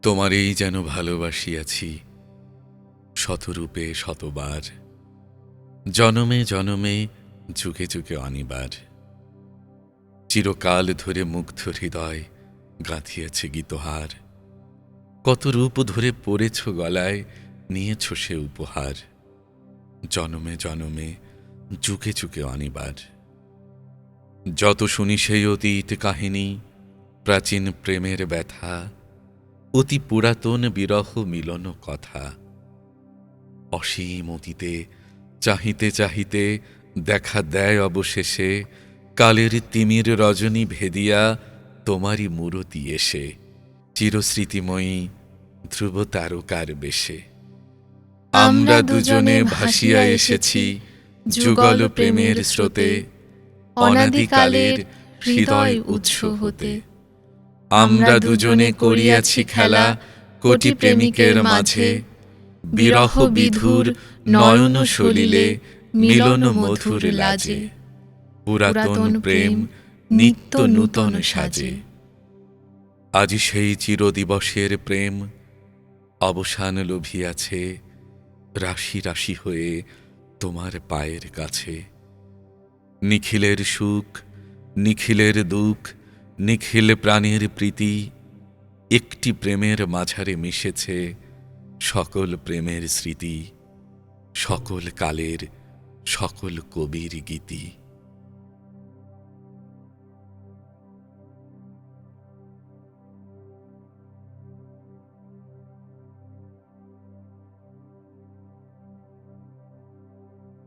তোমারেই যেন ভালোবাসিয়াছি শতরূপে শতবার, জনমে জনমে যুগে যুগে অনিবার। চিরকাল ধরে মুগ্ধ হৃদয় গাঁথিয়াছে গীতহার, কত রূপ ধরে পড়েছ গলায়, নিয়েছ সে উপহার। জনমে জনমে যুগে যুগে অনিবার। যত শুনি সেই অতীত কাহিনী, প্রাচীন প্রেমের ব্যথা, অতি পুরাতন বিরহ মিলন কথা। অসীম অতীতে চাহিতে চাহিতে দেখা দেয় অবশেষে, কালের তিমির রজনী ভেদিয়া তোমারই মূরতি এসে, চিরস্মৃতিময়ী ধ্রুব তারকার বেশে। আমরা দুজনে ভাসিয়া এসেছি যুগল প্রেমের স্রোতে, অনাদিকালের হৃদয় উৎস হতে। আমরা দুজনে করিয়াছি খেলা কোটি প্রেমিকের মাঝে, বিরহ বিধুর নয়ন সলিলে মিলন মধুর লাজে। পুরাতন প্রেম নিত্য নূতন সাজে। আজি সেই চিরদিবসের প্রেম অবসান লভিয়াছে, রাশি রাশি হয়ে তোমার পায়ের কাছে। নিখিলের সুখ, নিখিলের দুঃখ, নিখিল প্রাণের প্রীতি, একটি প্রেমের মাঝারে মিশেছে সকল প্রেমের স্মৃতি, সকল কালের সকল কবির গীতি।